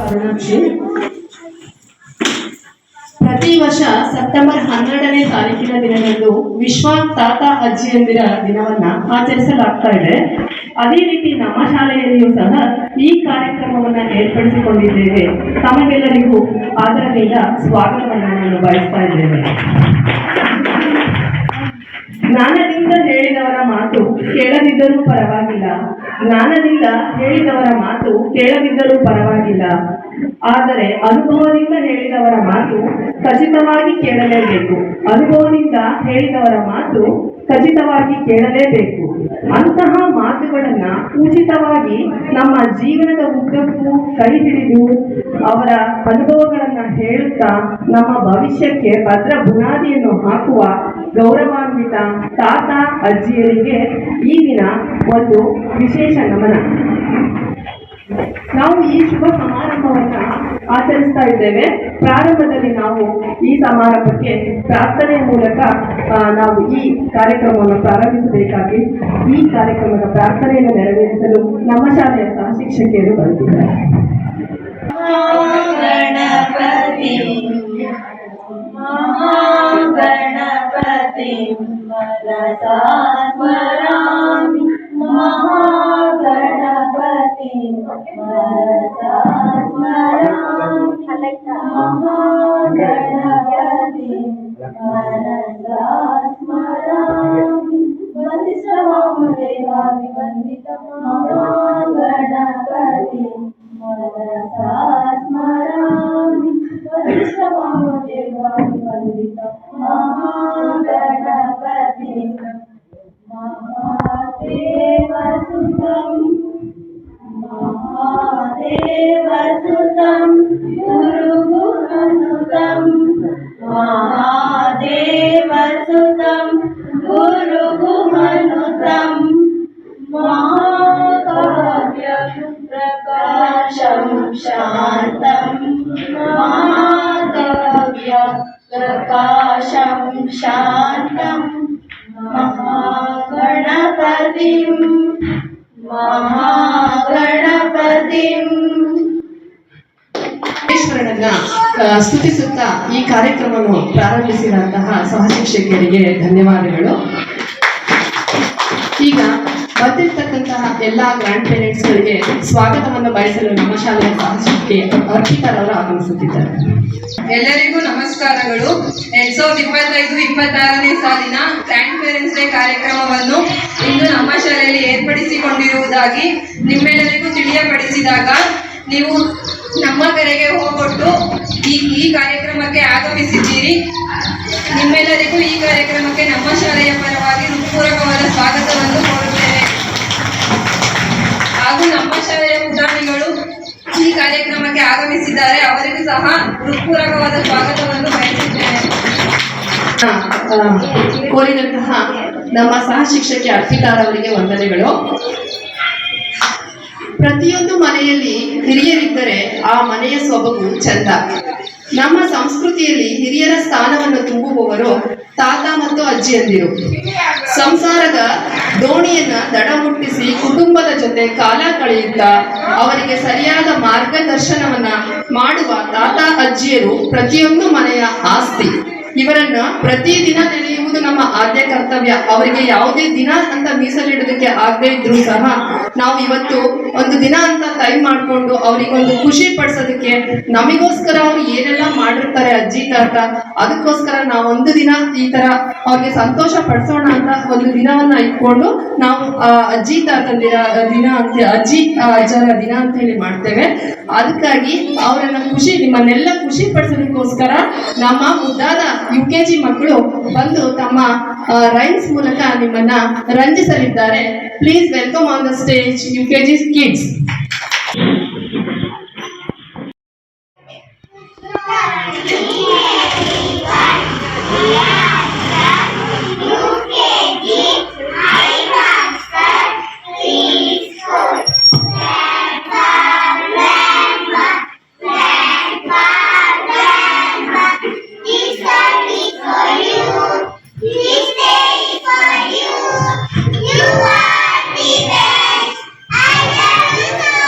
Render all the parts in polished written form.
ಅರುಣಾಕ್ಷಿ. ಪ್ರತಿ ವರ್ಷ ಸೆಪ್ಟೆಂಬರ್ 12ನೇ ತಾರೀಕಿನ ದಿನದಂದು ವಿಶ್ವ ತಾತ ಅಜ್ಜಿಯಂದಿರ ದಿನವನ್ನ ಆಚರಿಸಲಾಗ್ತಾ ಇದೆ. ಅದೇ ರೀತಿ ನಮ್ಮ ಶಾಲೆಯಲ್ಲಿಯೂ ಸಹ ಈ ಕಾರ್ಯಕ್ರಮವನ್ನ ಏರ್ಪಡಿಸಿಕೊಂಡಿದ್ದೇವೆ. ತಮಗೆಲ್ಲರಿಗೂ ಆದರದಿಂದ ಸ್ವಾಗತವನ್ನು ನಾನು ಬಯಸ್ತಾ ಇದ್ದೇವೆ. ಜ್ಞಾನದಿಂದ ಹೇಳಿದವರ ಮಾತು ಕೇಳದಿದ್ದರೂ ಪರವಾಗಿಲ್ಲ, ಜ್ಞಾನದಿಂದ ಹೇಳಿದವರ ಮಾತು ಕೇಳದಿದ್ದರೂ ಪರವಾಗಿಲ್ಲ, ಆದರೆ ಅನುಭವದಿಂದ ಹೇಳಿದವರ ಮಾತು ಖಚಿತವಾಗಿ ಕೇಳಲೇಬೇಕು. ಅನುಭವದಿಂದ ಹೇಳಿದವರ ಮಾತು ಖಚಿತವಾಗಿ ಕೇಳಲೇಬೇಕು. ಅಂತಹ ಮಾತುಗಳನ್ನ ಉಚಿತವಾಗಿ ನಮ್ಮ ಜೀವನದ ಉದ್ದಕ್ಕೂ ಕೈ ಹಿಡಿದು ಅವರ ಅನುಭವಗಳನ್ನ ಹೇಳುತ್ತಾ ನಮ್ಮ ಭವಿಷ್ಯಕ್ಕೆ ಭದ್ರ ಬುನಾದಿಯನ್ನು ಹಾಕುವ ಗೌರವಾನ್ವಿತ ತಾತ ಅಜ್ಜಿಯರಿಗೆ ಈ ದಿನ ಒಂದು ವಿಶೇಷ ನಮನ. ನಾವು ಈ ಶುಭ ಸಮಾರಂಭವನ್ನ ಆಚರಿಸ್ತಾ ಇದ್ದೇವೆ. ಪ್ರಾರಂಭದಲ್ಲಿ ನಾವು ಈ ಸಮಾರಂಭಕ್ಕೆ ಪ್ರಾರ್ಥನೆಯ ಮೂಲಕ ನಾವು ಈ ಕಾರ್ಯಕ್ರಮವನ್ನು ಪ್ರಾರಂಭಿಸಬೇಕಾಗಿ ಈ ಕಾರ್ಯಕ್ರಮದ ಪ್ರಾರ್ಥನೆಯನ್ನು ನೆರವೇರಿಸಲು ನಮ್ಮ ಶಾಲೆಯ ಸಹ ಶಿಕ್ಷಕಿಯರು ಬಂದಿದ್ದಾರೆ. ಗಣಪತಿ ಸ್ಮರಾಮಿ ಮಹಾಗಣಪತಿ ಮಹಾಗಣಪತಿ ಸ್ಮರಾಮಿ ವಂದಿಸವಾಮದೇವಾದಿ ವಂದಿತ ಮಹಾಗಣಪತಿ ಸ್ಮರಾಮಿ ವಂದಿಸವಾಮದೇವಾದಿ ವಂದಿತ ಮಹಾಗಣಪತಿ ಮಹಾದೇವಸುತಂ ಗುರುಗುಹನುತಂ ಮಹಾದೇವಸುತಂ ಗುರುಗುಹನುತಂ ಮಹಾಕಾವ್ಯ ಪ್ರಕಾಶಂ ಶಾಂತಂ ಮಹಾಕಾವ್ಯ ಪ್ರಕಾಶಂ ಶಾಂತಂ ಮಹಾಗಣಪತಿಂ ಈಶ್ವರನನ್ನ ಸ್ತುತಿಸುತ್ತಾ ಈ ಕಾರ್ಯಕ್ರಮವನ್ನು ಪ್ರಾರಂಭಿಸಿದಂತಹ ಸಹಶಿಕ್ಷಕಿಯರಿಗೆ ಧನ್ಯವಾದಗಳು. ಈಗ ಬಂದಿರತಕ್ಕಂತಹ ಎಲ್ಲಾ ಗ್ರ್ಯಾಂಡ್ ಪೇರೆಂಟ್ಸ್ಗಳಿಗೆ ಸ್ವಾಗತವನ್ನು ಬಯಸಲು ನಮ್ಮ ಶಾಲೆಯ ಸಹಶಿಕ್ಷಕಿ ಅರ್ಪಿತಾರವರು ಆಗಮಿಸುತ್ತಿದ್ದಾರೆ. ಎಲ್ಲರಿಗೂ ನಮಸ್ಕಾರಗಳು. 2025-26ನೇ ಸಾಲಿನ ಗ್ರ್ಯಾಂಡ್ ಪೇರೆಂಟ್ಸ್ ಡೇ ಕಾರ್ಯಕ್ರಮವನ್ನು ಇಂದು ನಮ್ಮ ಶಾಲೆಯಲ್ಲಿ ಏರ್ಪಡಿಸಿಕೊಂಡಿರುವುದಾಗಿ ನಿಮ್ಮೆಲ್ಲರಿಗೂ ತಿಳಿಯಪಡಿಸಿದಾಗ ನೀವು ನಮ್ಮ ಕರೆಗೆ ಹೋಗೊಟ್ಟು ಈ ಕಾರ್ಯಕ್ರಮಕ್ಕೆ ಆಗಮಿಸಿದ್ದೀರಿ. ನಿಮ್ಮೆಲ್ಲರಿಗೂ ಈ ಕಾರ್ಯಕ್ರಮಕ್ಕೆ ನಮ್ಮ ಶಾಲೆಯ ಪರವಾಗಿ ಹೃತ್ಪೂರ್ವಕವಾದ ಸ್ವಾಗತವನ್ನು ಕೋರುತ್ತೇವೆ. ಹಾಗೂ ನಮ್ಮ ಶಾಲೆಯ ಪುಟಾಣಿಗಳು ಈ ಕಾರ್ಯಕ್ರಮಕ್ಕೆ ಆಗಮಿಸಿದ್ದಾರೆ. ಅವರಿಗೂ ಸಹ ಹೃತ್ಪೂರ್ವಕವಾದ ಸ್ವಾಗತವನ್ನು ಬಯಸುತ್ತೇನೆ. ಕೋರಿದಂತಹ ನಮ್ಮ ಸಹ ಶಿಕ್ಷಕಿ ಅರ್ಪಿತಾರವರಿಗೆ ವಂದನೆಗಳು. ಪ್ರತಿಯೊಂದು ಮನೆಯಲ್ಲಿ ಹಿರಿಯರಿದ್ದರೆ ಆ ಮನೆಯ ಸೊಬಗು ಚಂದ. ನಮ್ಮ ಸಂಸ್ಕೃತಿಯಲ್ಲಿ ಹಿರಿಯರ ಸ್ಥಾನವನ್ನು ತುಂಬುವವರು ತಾತ ಮತ್ತು ಅಜ್ಜಿಯಂದಿರು. ಸಂಸಾರದ ದೋಣಿಯನ್ನ ದಡ ಮುಟ್ಟಿಸಿ ಕುಟುಂಬದ ಜೊತೆ ಕಾಲ ಕಳೆಯುತ್ತಾ ಅವರಿಗೆ ಸರಿಯಾದ ಮಾರ್ಗದರ್ಶನವನ್ನ ಮಾಡುವ ತಾತ ಅಜ್ಜಿಯರು ಪ್ರತಿಯೊಂದು ಮನೆಯ ಆಸ್ತಿ. ಇವರನ್ನ ಪ್ರತಿದಿನ ನೆನೆಯುವುದು ನಮ್ಮ ಆದ್ಯ ಕರ್ತವ್ಯ. ಅವರಿಗೆ ಯಾವುದೇ ದಿನ ಅಂತ ಮೀಸಲಿಡೋದಕ್ಕೆ ಆಗದೆ ಇದ್ರೂ ಸಹ ನಾವು ಇವತ್ತು ಒಂದು ದಿನ ಅಂತ ಟೈಮ್ ಮಾಡಿಕೊಂಡು ಅವರಿಗೊಂದು ಖುಷಿ ಪಡಿಸೋದಕ್ಕೆ ನಮಗೋಸ್ಕರ ಅವ್ರು ಏನೆಲ್ಲ ಮಾಡಿರ್ತಾರೆ ಅಜ್ಜಿ ತಾತ, ಅದಕ್ಕೋಸ್ಕರ ನಾವೊಂದು ದಿನ ಈ ತರ ಅವ್ರಿಗೆ ಸಂತೋಷ ಪಡಿಸೋಣ ಅಂತ ಒಂದು ದಿನವನ್ನ ಇಟ್ಕೊಂಡು ನಾವು ಅಜ್ಜಿ ತಾತಂದಿರ ದಿನ ಅಂತ ಅಜ್ಜಿ ಅಜ್ಜರ ದಿನ ಅಂತ ಹೇಳಿ ಮಾಡ್ತೇವೆ. ಅದಕ್ಕಾಗಿ ಅವರನ್ನ ನಿಮ್ಮನ್ನೆಲ್ಲ ಖುಷಿ ಪಡಿಸೋದಕ್ಕೋಸ್ಕರ ನಮ್ಮ ಮುದ್ದಾದ UKG ಮಕ್ಕಳು ಬಂದು ತಮ್ಮ ರೈಮ್ಸ್ ಮೂಲಕ ನಿಮ್ಮನ್ನ ರಂಜಿಸಲಿದ್ದಾರೆ. Please welcome on the stage UKG kids. You are the best. I love you so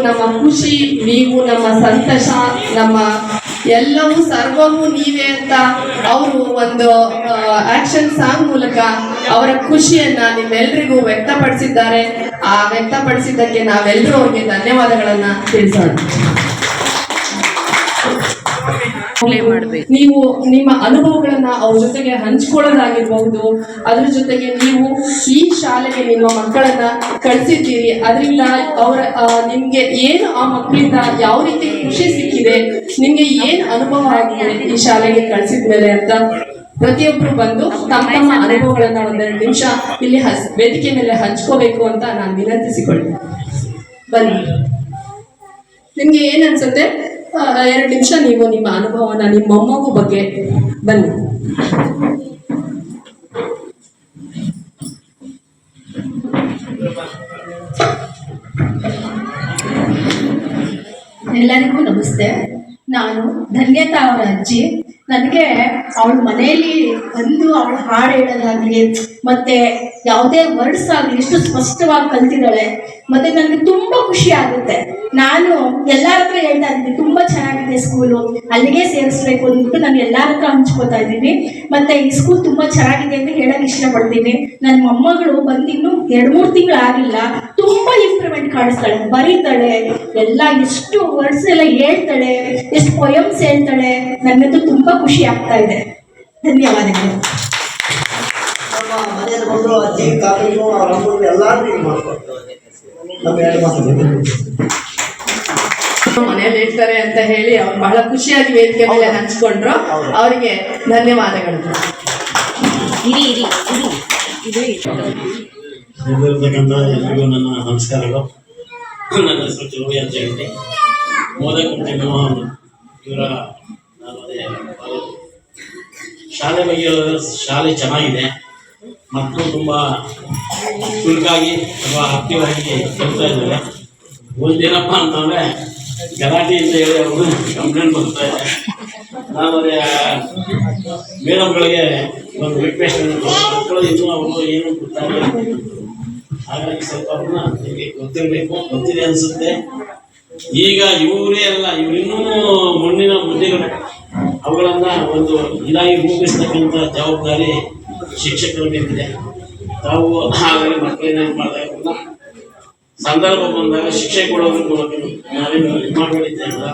ನಮ್ಮ ಖುಷಿ, ನೀವು ನಮ್ಮ ಸಂತೋಷ, ನಮ್ಮ ಎಲ್ಲವೂ ಸರ್ವವೂ ನೀವೇ ಅಂತ ಅವರು ಒಂದು ಆಕ್ಷನ್ ಸಾಂಗ್ ಮೂಲಕ ಅವರ ಖುಷಿಯನ್ನ ನಿಮ್ಮೆಲ್ರಿಗೂ ವ್ಯಕ್ತಪಡಿಸಿದ್ದಾರೆ. ಆ ವ್ಯಕ್ತಪಡಿಸಿದ್ದಕ್ಕೆ ನಾವೆಲ್ಲರೂ ಅವ್ರಿಗೆ ಧನ್ಯವಾದಗಳನ್ನ ತಿಳಿಸೋಣ. ನೀವು ನಿಮ್ಮ ಅನುಭವಗಳನ್ನ ಅವ್ರ ಜೊತೆಗೆ ಹಂಚ್ಕೊಳ್ಳೋದಾಗಿರ್ಬಹುದು, ಅದ್ರ ಜೊತೆಗೆ ನೀವು ಈ ಶಾಲೆಗೆ ನಿಮ್ಮ ಮಕ್ಕಳನ್ನ ಕಳಿಸಿದ್ದೀರಿ, ಅದರಿಂದ ನಿಮ್ಗೆ ಏನು ಆ ಮಕ್ಕಳಿಂದ ಯಾವ ರೀತಿ ಖುಷಿ ಸಿಕ್ಕಿದೆ, ನಿಮ್ಗೆ ಏನ್ ಅನುಭವ ಆಗಿದೆ ಈ ಶಾಲೆಗೆ ಕಳಿಸಿದ್ಮೇಲೆ ಅಂತ ಪ್ರತಿಯೊಬ್ರು ಬಂದು ತಮ್ಮ ಅನುಭವಗಳನ್ನ ಒಂದೆರಡು ನಿಮಿಷ ಇಲ್ಲಿ ವೇದಿಕೆ ಮೇಲೆ ಹಂಚ್ಕೋಬೇಕು ಅಂತ ನಾನು ವಿನಂತಿಸಿಕೊಳ್ತೀನಿ. ಬನ್ನಿ, ನಿಮ್ಗೆ ಏನ್ ಅನ್ಸುತ್ತೆ? 2 ನಿಮಿಷ ನೀವು ನಿಮ್ಮ ಅನುಭವನ ನಿಮ್ಮ ಮೊಮ್ಮಗು ಬಗ್ಗೆ ಬನ್ನಿ. ಎಲ್ಲರಿಗೂ ನಮಸ್ತೆ. ನಾನು ಧನ್ಯತಾ ಅವರ ಅಜ್ಜಿ. ನನಗೆ ಅವಳ ಮನೆಯಲ್ಲಿ ಬಂದು ಅವಳು ಹಾಡು ಹೇಳೋದಾಗ್ಲಿ ಮತ್ತೆ ಯಾವುದೇ ವರ್ಡ್ಸ್ ಆಗಲಿ ಎಷ್ಟು ಸ್ಪಷ್ಟವಾಗಿ ಕಲ್ತಿದ್ದಾಳೆ. ಮತ್ತೆ ನನಗೆ ತುಂಬ ಖುಷಿ ಆಗುತ್ತೆ. ನಾನು ಎಲ್ಲರ ಹತ್ರ ಹೇಳ್ತಾ ಇದ್ದೀನಿ ತುಂಬ ಚೆನ್ನಾಗಿದೆ ಸ್ಕೂಲು, ಅಲ್ಲಿಗೆ ಸೇರಿಸ್ಬೇಕು ಅಂದ್ಬಿಟ್ಟು ನಾನು ಎಲ್ಲರ ಹತ್ರ ಹಂಚ್ಕೋತಾ ಇದ್ದೀನಿ. ಮತ್ತೆ ಈ ಸ್ಕೂಲ್ ತುಂಬ ಚೆನ್ನಾಗಿದೆ ಅಂತ ಹೇಳಕ್ಕೆ ಇಷ್ಟಪಡ್ತೀನಿ. ನನ್ನ ಮೊಮ್ಮಗಳು ಬಂದಿನ್ನು 2-3 ತಿಂಗಳು ಆಗಿಲ್ಲ, ತುಂಬ ಇಂಪ್ರೂವ್ಮೆಂಟ್ ಕಾಣಿಸ್ತಾಳೆ, ಬರೀತಾಳೆ, ಎಲ್ಲ ಎಷ್ಟು ವರ್ಡ್ಸ್ ಎಲ್ಲ ಹೇಳ್ತಾಳೆ, ಎಷ್ಟು ಪೊಯಮ್ಸ್ ಹೇಳ್ತಾಳೆ. ನನಗಂತೂ ತುಂಬ ಖುಷಿ ಆಗ್ತಾ ಇದೆ. ಧನ್ಯವಾದಗಳು. ನಮ್ಮ ಮನೆಯಲ್ಲಿ ಬಂದು ಅಜ್ಜಿ ತಾತನು ಅವ್ರ ಅಮ್ಮನಿಗೆ ಎಲ್ಲರೂ ಇದು ಮಾಡ್ಕೊಡ್ತಾರೆ. ನಮ್ಮ 2 ಮಾತು ಮನೆಯಲ್ಲಿ ಹೇಳ್ತಾರೆ ಅಂತ ಹೇಳಿ ಅವ್ರು ಬಹಳ ಖುಷಿಯಾಗಿ ವೇದಿಕೆ ಮೇಲೆ ಹಂಚ್ಕೊಂಡ್ರು. ಅವರಿಗೆ ಧನ್ಯವಾದಗಳು. ಇಲ್ಲಿರ್ತಕ್ಕಂಥ ಎಲ್ಲರಿಗೂ ನನ್ನ ನಮಸ್ಕಾರಗಳು. ನನ್ನ ಹೆಸರು ಚಲುವಿ ಅಂತ ಹೇಳಿ ಮೋದಕುಂಟೆ ಮೋಹನ್ ಇವರ ಶಾಲೆ ಬಗ್ಗೆ ಶಾಲೆ ಚೆನ್ನಾಗಿದೆ. ಮಕ್ಕಳು ತುಂಬ ಚುರುಕಾಗಿ ಅಥವಾ ಆಕ್ಟಿವ್ ಆಗಿ ಕಲಿತಾ ಇದ್ದಾರೆ. ಒಂದೇನಪ್ಪ ಅಂತಂದರೆ ಗಲಾಟೆ ಅಂತ ಹೇಳಿ ಅವರು ಕಂಪ್ಲೇಂಟ್ ಬರ್ತಾ ಇದೆ. ನಾನು ಮೇಡಮ್ಗಳಿಗೆ ಒಂದು ರಿಕ್ವೆಸ್ಟ್ ಮಕ್ಕಳು ಇನ್ನೂ ಅವರು ಏನು ಗೊತ್ತಾಗಿಲ್ಲ, ಹಾಗಾಗಿ ಸ್ವಲ್ಪ ಅವ್ರನ್ನ ನಿಮಗೆ ಗೊತ್ತಿರಬೇಕು, ಗೊತ್ತಿದೆ ಅನಿಸುತ್ತೆ. ಈಗ ಇವರೇ ಅಲ್ಲ, ಇವರು ಇನ್ನೂ ಮಣ್ಣಿನ ಬುದ್ಧಿಗಳು, ಅವುಗಳನ್ನ ಒಂದು ಇದಾಗಿ ರೂಪಿಸ್ತಕ್ಕಂಥ ಜವಾಬ್ದಾರಿ ಶಿಕ್ಷಕರ ಮೇಲಿದೆ. ತಾವು ಹಾಗಾಗಿ ಮಕ್ಕಳನ್ನ ಇದು ಮಾಡಿದಾಗ ಸಂದರ್ಭ ಬಂದಾಗ ಶಿಕ್ಷೆ ಕೊಡೋದ್ರ ಮೂಲಕ ನಾವೇನು ಇದು ಮಾಡಿದ್ದೇವಲ್ಲ,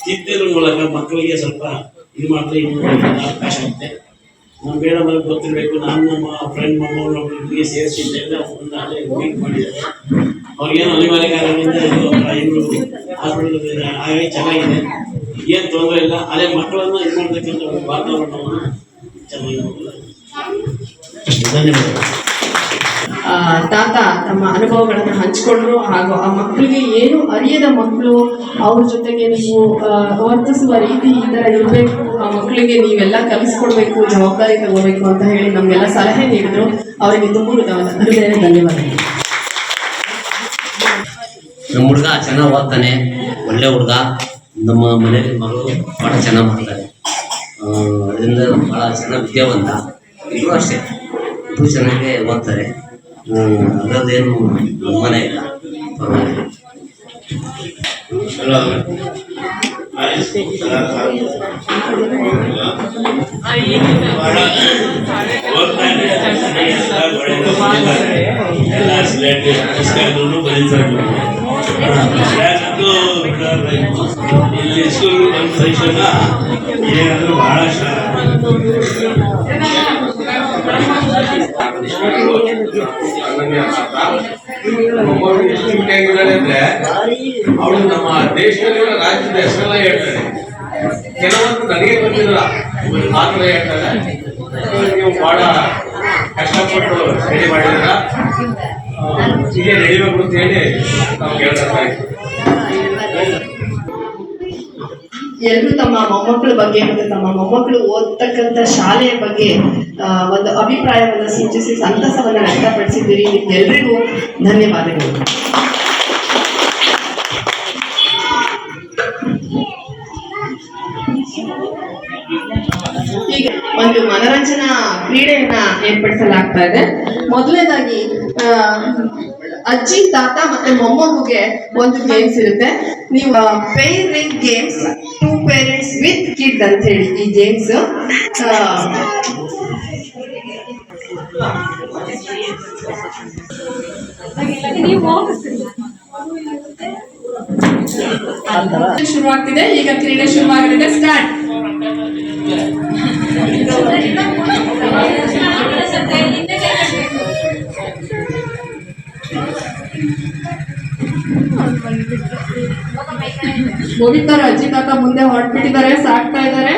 ತಿದ್ದಿದ್ರ ಮೂಲಕ ಮಕ್ಕಳಿಗೆ ಸ್ವಲ್ಪ ಇದು ಮಾಡಿದ್ರೆ ಇನ್ನೂ ಅವಕಾಶ ಆಗುತ್ತೆ. ನಮ್ಮ ಬೇಡದಲ್ಲಿ ಗೊತ್ತಿರಬೇಕು. ನಾನು ನಮ್ಮ ಫ್ರೆಂಡ್ ಮೊಮ್ಮಗಳಿಗೆ ಸೇರಿಸಿದ್ದೇವೆ, ಅವ್ರನ್ನ ಅಲ್ಲೇ ಮೀಟ್ ಮಾಡಿದ್ದಾರೆ. ಅವ್ರಿಗೇನು ಅನಿವಾರ್ಯ ಕಾರಣದಿಂದ ಇವರು ಹಾಸ್ಪಿಟಲ್ ಹಾಗಾಗಿ ಚೆನ್ನಾಗಿದೆ, ಏನು ತೊಂದರೆ ಇಲ್ಲ. ಅದೇ ಮಕ್ಕಳನ್ನ ಇದು ಮಾಡ್ತಕ್ಕಂಥ ಒಂದು ವಾತಾವರಣವನ್ನು ಚೆನ್ನಾಗಿ ಧನ್ಯವಾದ. ತಾತ ತಮ್ಮ ಅನುಭವಗಳನ್ನು ಹಂಚಿಕೊಂಡ್ರು. ಹಾಗೂ ಆ ಮಕ್ಕಳಿಗೆ ಏನು ಅರಿಯದ ಮಕ್ಕಳು, ಅವ್ರ ಜೊತೆಗೆ ನೀವು ವರ್ತಿಸುವ ರೀತಿ ಈ ಥರ ಇರಬೇಕು, ಆ ಮಕ್ಕಳಿಗೆ ನೀವೆಲ್ಲ ಕಲಿಸ್ಕೊಡ್ಬೇಕು, ಜವಾಬ್ದಾರಿ ತಗೋಬೇಕು ಅಂತ ಹೇಳಿ ನಮಗೆಲ್ಲ ಸಲಹೆ ನೀಡಿದ್ರು. ಅವರಿಗೆ ತುಂಬ ಹೃದಯ ಧನ್ಯವಾದಗಳು. ನಮ್ಮ ಹುಡುಗ ಚೆನ್ನಾಗಿ ಓದ್ತಾನೆ, ಒಳ್ಳೆ ಹುಡುಗ. ನಮ್ಮ ಮನೆಯಲ್ಲಿ ಮಗಳು ಭಾಳ ಚೆನ್ನಾಗಿ ಮಾಡ್ತಾರೆ, ಅದರಿಂದ ಭಾಳ ಚೆನ್ನಾಗಿ ವಿದ್ಯಾವಂತ. ಇದು ಅಷ್ಟೇ, ಇದು ಚೆನ್ನಾಗಿ ಓದ್ತಾರೆ. ಅದರದ್ದೇನು ಮನೆ ಇಲ್ಲ. ಇಲ್ಲಿ ಸ್ಕೂಲ್ ಬಂದ ತಕ್ಷಣ ಏನಾದರೂ ಬಹಳ ಎಷ್ಟು ಮುಖ್ಯವಾಗಿದ್ದಾಳೆ ಅಂದ್ರೆ ಅವಳು ನಮ್ಮ ದೇಶದಲ್ಲಿ ರಾಜ್ಯದ ಹೆಸರೆಲ್ಲ ಹೇಳ್ತಾರೆ. ಕೆಲವೊಂದು ನನಗೆ ಗೊತ್ತಿಲ್ಲ, ಒಂದು ಮಾತ್ರ ಹೇಳ್ತಾರೆ. ನೀವು ಬಹಳ ಕಷ್ಟಪಟ್ಟು ರೆಡಿ ಮಾಡಿದ್ರ, ಹೀಗೆ ನಡಿಬೇಕು ಅಂತ ಹೇಳಿ ನಾವು ಹೇಳ್ತಾ ಇದ್ದೀವಿ. ಎಲ್ಲರೂ ತಮ್ಮ ಮೊಮ್ಮಕ್ಕಳ ಬಗ್ಗೆ ಮತ್ತು ತಮ್ಮ ಮೊಮ್ಮಕ್ಕಳು ಓದ್ತಕ್ಕಂಥ ಶಾಲೆಯ ಬಗ್ಗೆ ಒಂದು ಅಭಿಪ್ರಾಯವನ್ನು ಸೂಚಿಸಿ ಸಂತಸವನ್ನು ವ್ಯಕ್ತಪಡಿಸಿದ್ದೀರಿ. ನಿಮ್ಗೆಲ್ರಿಗೂ ಧನ್ಯವಾದಗಳು. ಈಗ ಒಂದು ಮನರಂಜನಾ ಕ್ರೀಡೆಯನ್ನ ಏರ್ಪಡಿಸಲಾಗ್ತಾ ಇದೆ. ಮೊದಲನೇದಾಗಿ ಅಜ್ಜಿ ತಾತ ಮತ್ತೆ ಮೊಮ್ಮಗುಗೆ ಒಂದು ಗೇಮ್ಸ್ ಇರುತ್ತೆ. ನೀವು pairing games to parents with kid ಅಂತ ಹೇಳಿ ಈ ಗೇಮ್ಸ್. ಶುರುವಾಗ್ತಿದೆ ಈಗ, ಕ್ರೀಡೆ ಶುರುವಾಗಲಿದೆ. ಸ್ಟಾರ್ಟ್. ಮುಗಿತಾರೆ, ಅಜ್ಜಿ ತಾತ ಮುಂದೆ ಹೊರಟ್ಬಿಟ್ಟಿದ್ದಾರೆ, ಸಾಕ್ತಾ ಇದ್ದಾರೆ.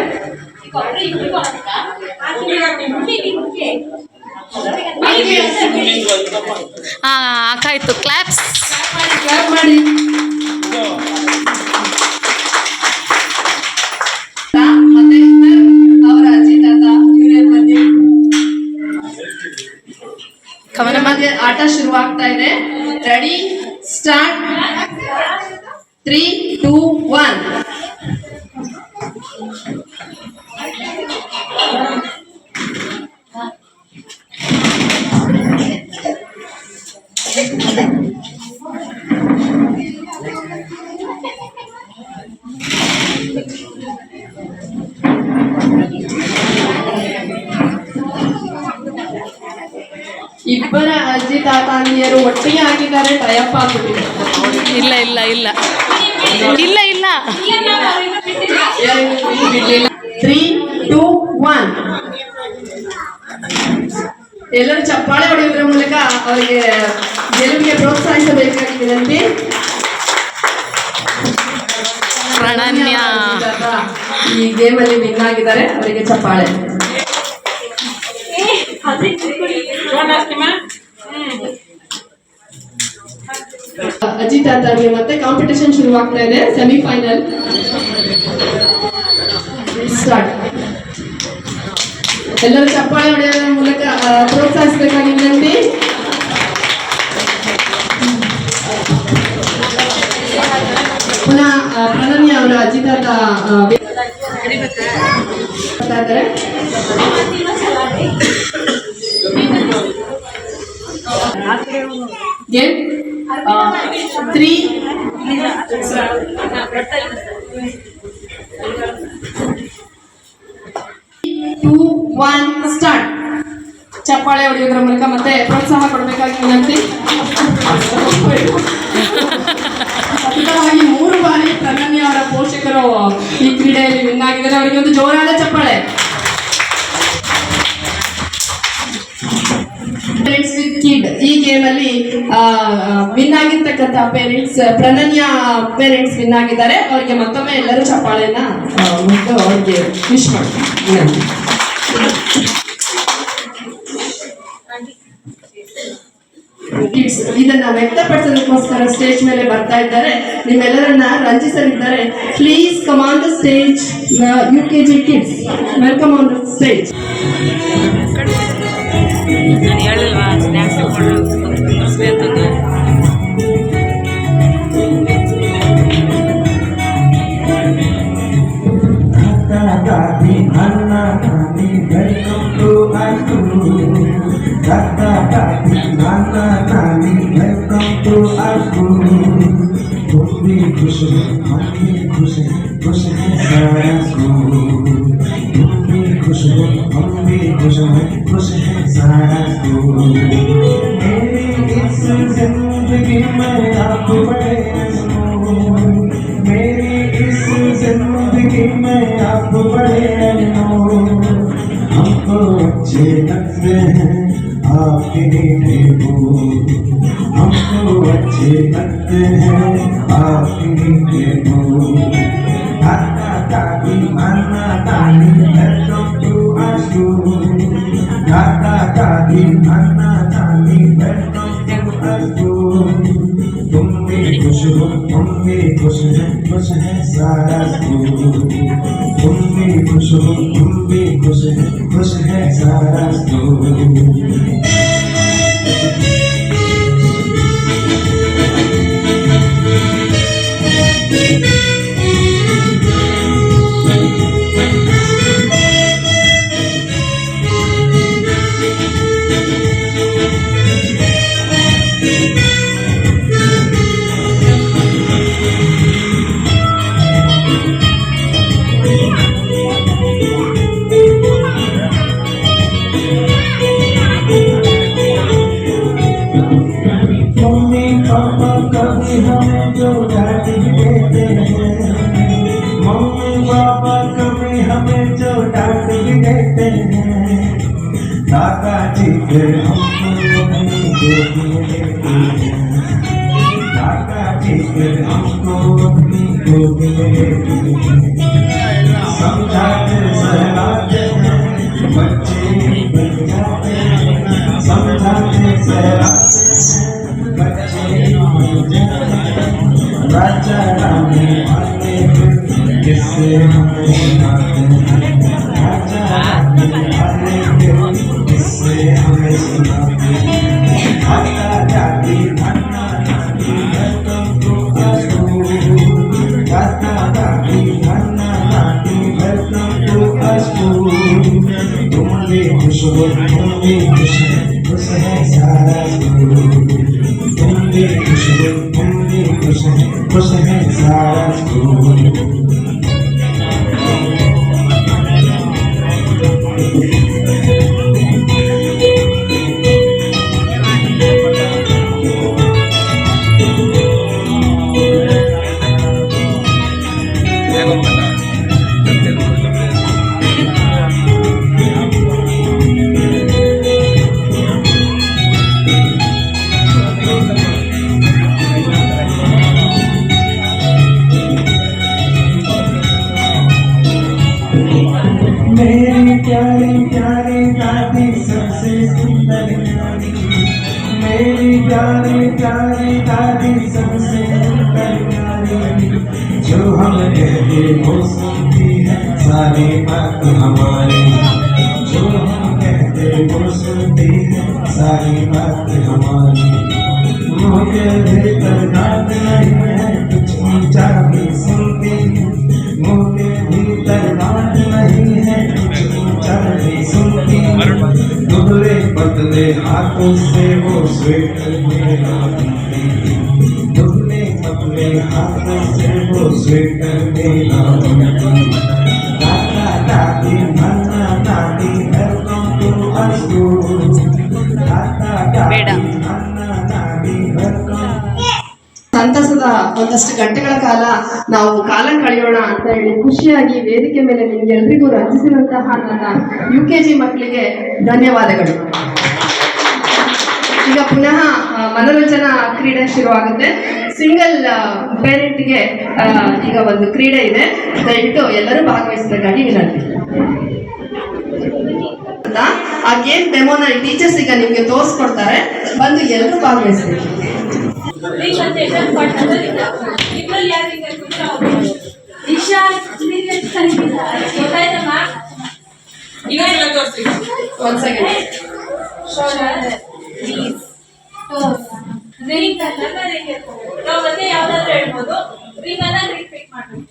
ಆಕಾಯ್ತು. ಕ್ಲಾಪ್ಸ್ ಕ್ಲಾಪ್ ಮಾಡಿ. ಮತ್ತೆ ಅವರ ಅಜ್ಜಿ ತಾತ ಇವರೇ ಮಧ್ಯೆ ಕವನ ಮಧ್ಯೆ ಆಟ ಶುರುವಾಗ್ತಾ ಇದೆ. Ready, start. 3, 2, 1. ಇಬ್ಬರ ಅಜ್ಜಿ ತಾತಾಂದಿಯರು ಒಟ್ಟಿಗೆ ಹಾಕಿದ್ದಾರೆ, ಟೈಅಪ್ ಆಗ್ಬಿಟ್ಟಿದೆ. ಇಲ್ಲ ಇಲ್ಲ ಇಲ್ಲ ಇಲ್ಲ ಇಲ್ಲ 3, 2, 1. ಎಲ್ಲರೂ ಚಪ್ಪಾಳೆ ಹೊಡೆಯೋದ್ರ ಮೂಲಕ ಅವರಿಗೆ ಗೆಲುವಿಗೆ ಪ್ರೋತ್ಸಾಹಿಸಬೇಕಾಗಿ ವಿನಂತಿ. ಪ್ರಣನ್ಯ ಈ ಗೇಮ್ ಅಲ್ಲಿ ವಿನ್ ಆಗಿದ್ದಾರೆ, ಅವರಿಗೆ ಚಪ್ಪಾಳೆ. ಅಜ್ಜಿ ತಾತರಿಗೆ ಮತ್ತೆ ಕಾಂಪಿಟೇಷನ್ ಶುರುವಾಗ್ತಾ ಇದೆ. Semifinal start. ಎಲ್ಲರೂ ಚಪ್ಪಾಳೆ ಹೊಡೆಯೋದ್ರ ಮೂಲಕ ಪ್ರೋತ್ಸಾಹಿಸಬೇಕಾಗಿ ವಿನಂತಿ. ಪುನಃ ಪ್ರಣನ್ಯ ಅವರ ಅಜ್ಜಿ ತಾತ ಇದ್ದಾರೆ. Game 3, 2, 1 start. ಚಪ್ಪಾಳೆ ಹೊಡೆಯೋದ್ರ ಮೂಲಕ ಮತ್ತೆ ಪ್ರೋತ್ಸಾಹ ಕೊಡಬೇಕಾಗಿ ವಿನಂತಿ. ಸತತವಾಗಿ 3 ಬಾರಿ ಪ್ರಣನ್ಯ ಅವರ ಪೋಷಕರು ಈ ಕ್ರೀಡೆಯಲ್ಲಿ ವಿನ್ ಆಗಿದ್ದಾರೆ, ಅವರಿಗೆ ಒಂದು ಜೋರಾದ ಚಪ್ಪಾಳೆ. ಪೇರೆಂಟ್ಸ್ ವಿತ್ ಕಿಡ್ ಈ ಗೇಮ್ ಅಲ್ಲಿ ವಿನ್ ಆಗಿರ್ತಕ್ಕಂಥ ಪೇರೆಂಟ್ಸ್, ಪ್ರಣನ್ಯ ಪೇರೆಂಟ್ಸ್ ವಿನ್ ಆಗಿದ್ದಾರೆ. ಅವರಿಗೆ ಮತ್ತೊಮ್ಮೆ ಎಲ್ಲರೂ ಚಪ್ಪಾಳೆಯನ್ನ ಮುಗಿದು ಅವರಿಗೆ ವಿಶ್ ಮಾಡ್ತಾರೆ. ಕಿಡ್ಸ್ ಇದನ್ನ ವ್ಯಕ್ತಪಡಿಸೋದಕ್ಕೋಸ್ಕರ ಸ್ಟೇಜ್ ಮೇಲೆ ಬರ್ತಾ ಇದ್ದಾರೆ, ನಿಮ್ಮೆಲ್ಲರನ್ನ ರಂಜಿಸಲಿದ್ದಾರೆ. Please come on the stage. UKG kids welcome on the stage. ನಾನು ಹೇಳಿಲ್ವಾ ಸ್ನ್ಯಾಕ್ಸ್ ಅಂತಂದು. हमको अच्छे लगते हैं आपके बोल, हमको अच्छे लगते हैं आपके बोल. Tata tati anna tani welcome to our school. Tata tati anna tani welcome to our school. तुम भी खुश हो, तुम भी खुश है सारा स्कूल. तुम भी खुश हो, तुम भी खुश है सारा स्कूल. दादाजी फिर हमको अपनी गोद में लेते हैं, समझाते सहलाते हैं, बच्चे बन जाते हैं, समझाते सहलाते हैं, बच्चे बन जाते हैं। राजा रानी आते फिर किससे हमें सुनाते हैं, राजा रानी आते फिर किससे हमें सुनाते हैं। आता जाती अन्ना नानी welcome to our school, आता जाती अन्ना नानी welcome to our school। तुम भी खुश हो, तुम भी खुश है सारा स्कूल, तुम भी खुश हो, तुम भी खुश है सारा स्कूल। मेरी प्यारी प्यारी दादी सबसे सुंदर नानी, मेरी प्यारी प्यारी दादी सबसे सुंदर नानी, जो हम कहते वो सुनती है सारी बात हमारी, जो हम कहते वो सुनती है सारी बात हमारी। मुँह के भीतर दांत नहीं है, कुछ ऊंचा भी सुनती है, मुँह के भीतर दांत नहीं है, कुछ ऊंचा भी सुनती है। दुबले पतले हाथों से वो स्वेटर मेरा बुनती है, दुबले पतले हाथों से वो स्वेटर मेरा बुनती है। दादा दादी नाना नानी वेलकम टू आवर स्कूल, दादा दादी नाना नानी वेलकम। ಸಂತಸದ ಒಂದಷ್ಟು ಗಂಟೆಗಳ ಕಾಲ ನಾವು ಕಾಲ ಕಳೆಯೋಣ ಅಂತ ಹೇಳಿ ಖುಷಿಯಾಗಿ ವೇದಿಕೆ ಮೇಲೆ ನಿಮ್ಗೆಲ್ರಿಗೂ ರಂಜಿಸಿದಂತಹ ನನ್ನ UKG ಮಕ್ಕಳಿಗೆ ಧನ್ಯವಾದಗಳು. ಈಗ ಪುನಃ ಮನೋರಂಜನಾ ಕ್ರೀಡೆ ಶುರುವಾಗುತ್ತೆ. ಸಿಂಗಲ್ ಪೇರೆಂಟ್ಗೆ ಈಗ ಒಂದು ಕ್ರೀಡೆ ಇದೆ, ದಯವಿಟ್ಟು ಎಲ್ಲರೂ ಭಾಗವಹಿಸಬೇಕಾಗಿ ವಿನಂತಿ. ಆ ಗೇಮ್ ಡೆಮೋನ ಟೀಚರ್ಸ್ ಈಗ ನಿಮ್ಗೆ ತೋರಿಸ್ಕೊಡ್ತಾರೆ, ಬಂದು ಎಲ್ಲರೂ ಭಾಗವಹಿಸ್ಬೇಕು. One second. ಮತ್ತೆ ಯಾವ್ದಾದ್ರು ಹೇಳ್ಬೋದು. ರಿಂಗ್ ಅನ್ನ ರಿಪೀಟ್ ಮಾಡ್ಬೇಕು.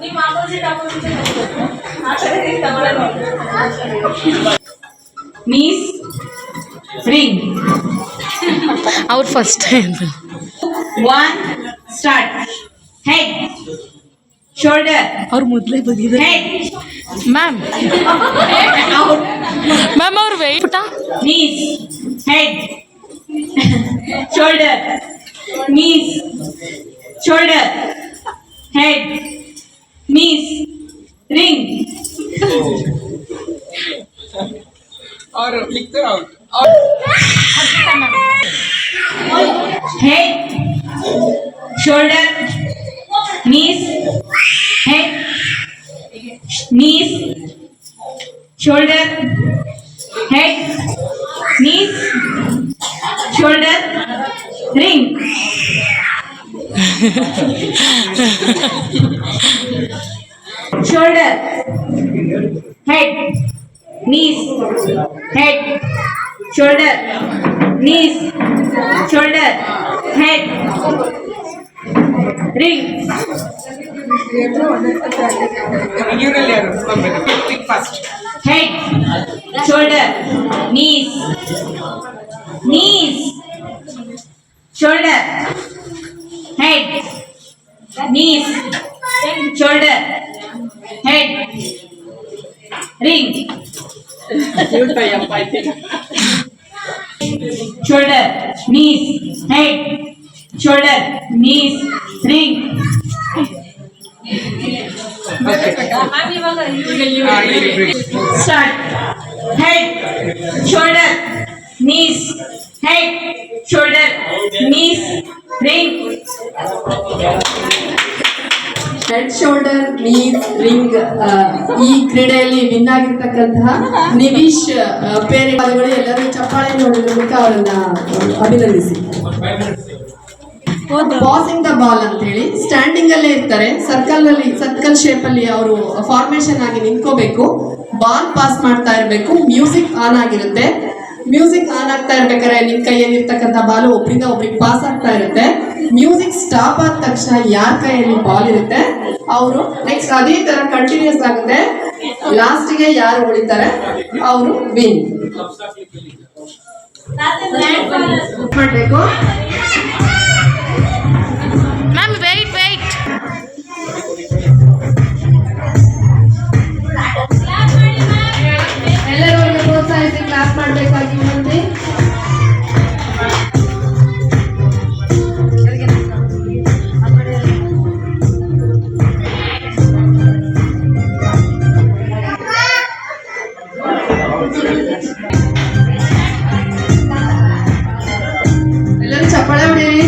ನಿಮ್ಮ ಆಪೋಸಿಟ್ ಆ ಕಡೆ ತಗೊಳ್ಳೋದು. ಮೀಸ್ ರಿಂಗ್. ಅವ್ರು ಫಸ್ಟ್. 1 ಸ್ಟಾರ್ಟ್. ಹೆಡ್, ಶೋಲ್ಡರ್, ಅವ್ರು ಮೊದಲೇ ಬಂದಿದ್ದಾರೆ. ಹೆಡ್, ಮ್ಯಾಮ್ ಔಟ್, ಮ್ಯಾಮ್ ಅವ್ರು ವೆಯ್ಟ್ ಪುಟ. knees, head, shoulder, knees, shoulder, head, knees, ring. और लिखते रहो। Head, shoulder, knees, head, knees, shoulder, head, knees, shoulder, ring. Shoulder, head, knees, head, shoulder, knees, shoulder, head, ring. First Head, shoulder, knees, knees, shoulder, head, knees, shoulder, head, ring. Shoulder, knees, head, shoulder, knees, ring. Start. Head, shoulder, knees, head, shoulder, knees, ring. Head shoulder knees ring ಈ ಕ್ರೀಡೆಯಲ್ಲಿ win ಆಗಿರ್ತಕ್ಕಂತಹ ನಿವೀಶ್ ಪೇರೆಗಳು ಎಲ್ಲರೂ ಚಪ್ಪಾಳೆ ನೋಡಿದ ಮೂಲಕ ಅವರನ್ನ ಅಭಿನಂದಿಸಿ. ಬಾಸಿಂಗ್ the ball ಅಂತ ಹೇಳಿ ಸ್ಟ್ಯಾಂಡಿಂಗ್ ಅಲ್ಲೇ ಇರ್ತಾರೆ, ಸರ್ಕಲ್ ಶೇಪ್ ಅಲ್ಲಿ ಅವರು ಫಾರ್ಮೇಶನ್ ಆಗಿ ನಿಂತ್ಕೋಬೇಕು, ಬಾಲ್ ಪಾಸ್ ಮಾಡ್ತಾ ಇರಬೇಕು, ಮ್ಯೂಸಿಕ್ ಆನ್ ಆಗಿರುತ್ತೆ. ಮ್ಯೂಸಿಕ್ ಆನ್ ಆಗ್ತಾ ಇರ್ಬೇಕಾದ್ರೆ ನಿಮ್ ಕೈಯಲ್ಲಿ ಇರ್ತಕ್ಕಂಥ ಬಾಲು ಒಬ್ರಿಂದ ಒಬ್ರಿಗೆ ಪಾಸ್ ಆಗ್ತಾ ಇರುತ್ತೆ. ಮ್ಯೂಸಿಕ್ ಸ್ಟಾಪ್ ಆದ ತಕ್ಷಣ ಯಾರ ಕೈಯಲ್ಲಿ ಬಾಲ್ ಇರುತ್ತೆ ಅವರು ನೆಕ್ಸ್ಟ್ ಅದೇ ತರ ಕಂಟಿನ್ಯೂಸ್ ಆಗುತ್ತೆ. ಲಾಸ್ಟ್ಗೆ ಯಾರು ಉಳಿತಾರೆ ಅವರು ವಿನ್ ಮಾಡಬೇಕು. ಮ್ಯಾಮ್ ವೆಯ್ಟ್ ಎಲ್ಲರೂ ಅವ್ರಿಗೆ ಪ್ರೋತ್ಸಾಹಿಸಿ ಕ್ಲಾಸ್ ಮಾಡಬೇಕಾಗಿ ವಿನಂತಿ. ಎಲ್ಲರೂ ಚಪ್ಪಾಳೆ ಹೊಡೀರಿ.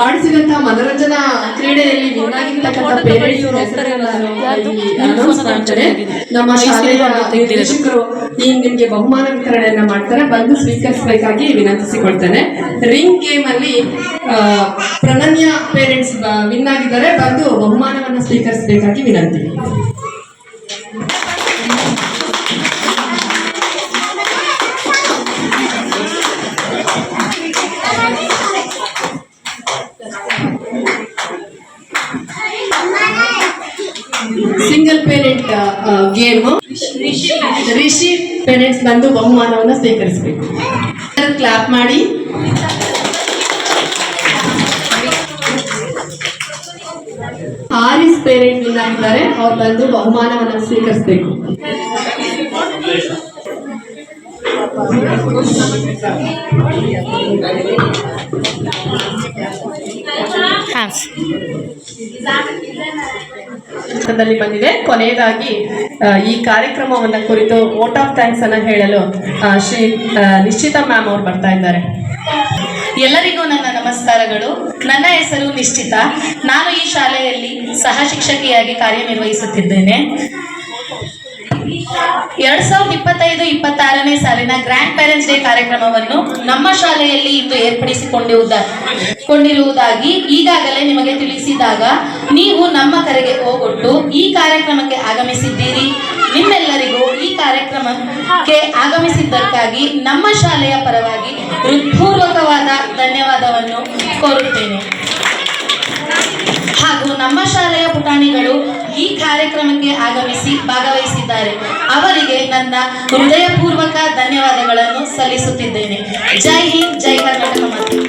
ಆಡಿಸಿದಂತಹ ಮನೋರಂಜನಾ ಕ್ರೀಡೆಯಲ್ಲಿ ವಿನ್ ಆಗಿರ್ತಕ್ಕಂಥ ಪೇರೆಂಟ್ಸ್ ಅನೌನ್ಸ್ ಮಾಡ್ತಾರೆ. ನಮ್ಮ ಶಾಲೆಯ ನಿರ್ದೇಶಕರು ಈಗ ನಿಮ್ಗೆ ಬಹುಮಾನ ವಿತರಣೆಯನ್ನ ಮಾಡ್ತಾರೆ, ಬಂದು ಸ್ವೀಕರಿಸಬೇಕಾಗಿ ವಿನಂತಿಸಿಕೊಳ್ತೇನೆ. ರಿಂಗ್ ಗೇಮ್ ಅಲ್ಲಿ ಪ್ರಣನ್ಯ ಪೇರೆಂಟ್ಸ್ ವಿನ್ ಆಗಿದ್ದಾರೆ, ಬಂದು ಬಹುಮಾನವನ್ನು ಸ್ವೀಕರಿಸಬೇಕಾಗಿ ವಿನಂತಿ. Single parent game Rishi parents ಬಂದು ಬಹುಮಾನವನ್ನು ಸ್ವೀಕರಿಸಬೇಕು. ಕ್ಲಾಪ್ ಮಾಡಿ. ಹಾರಿಸ್ ಪೇರೆಂಟ್ ವಿನ್ ಆಗಿದ್ದಾರೆ, ಅವ್ರು ಬಂದು ಬಹುಮಾನವನ್ನು ಸ್ವೀಕರಿಸಬೇಕು. ಬಂದಿದೆ. ಕೊನೆಯದಾಗಿ ಈ ಕಾರ್ಯಕ್ರಮವನ್ನ ಕುರಿತು ವೋಟ್ ಆಫ್ ಥ್ಯಾಂಕ್ಸ್ ಅನ್ನ ಹೇಳಲು ಶ್ರೀ ನಿಶ್ಚಿತಾ ಮ್ಯಾಮ್ ಅವರು ಬರ್ತಾ ಇದ್ದಾರೆ. ಎಲ್ಲರಿಗೂ ನನ್ನ ನಮಸ್ಕಾರಗಳು. ನನ್ನ ಹೆಸರು ನಿಶ್ಚಿತ. ನಾನು ಈ ಶಾಲೆಯಲ್ಲಿ ಸಹ ಶಿಕ್ಷಕಿಯಾಗಿ ಕಾರ್ಯನಿರ್ವಹಿಸುತ್ತಿದ್ದೇನೆ. 2025-26ನೇ ಸಾಲಿನ ಗ್ರ್ಯಾಂಡ್ ಪೇರೆಂಟ್ಸ್ ಡೇ ಕಾರ್ಯಕ್ರಮವನ್ನು ನಮ್ಮ ಶಾಲೆಯಲ್ಲಿ ಇಂದು ಏರ್ಪಡಿಸಿಕೊಂಡಿರುವುದಾಗಿ ಈಗಾಗಲೇ ನಿಮಗೆ ತಿಳಿಸಿದಾಗ ನೀವು ನಮ್ಮ ಕರೆಗೆ ಹೋಗೊಟ್ಟು ಈ ಕಾರ್ಯಕ್ರಮಕ್ಕೆ ಆಗಮಿಸಿದ್ದೀರಿ. ನಿಮ್ಮೆಲ್ಲರಿಗೂ ಈ ಕಾರ್ಯಕ್ರಮಕ್ಕೆ ಆಗಮಿಸಿದ್ದಕ್ಕಾಗಿ ನಮ್ಮ ಶಾಲೆಯ ಪರವಾಗಿ ಹೃತ್ಪೂರ್ವಕವಾದ ಧನ್ಯವಾದವನ್ನು ಕೋರುತ್ತೇನೆ. ಹಾಗೂ ನಮ್ಮ ಶಾಲೆಯ ಪುಟಾಣಿಗಳು ಈ ಕಾರ್ಯಕ್ರಮಕ್ಕೆ ಆಗಮಿಸಿ ಭಾಗವಹಿಸಿದ್ದಾರೆ. ಅವರಿಗೆ ನನ್ನ ಹೃದಯಪೂರ್ವಕ ಧನ್ಯವಾದಗಳನ್ನು ಸಲ್ಲಿಸುತ್ತಿದ್ದೇನೆ. ಜೈ ಹಿಂದ್, ಜೈ ಕರ್ನಾಟಕ ಮಾತೆ.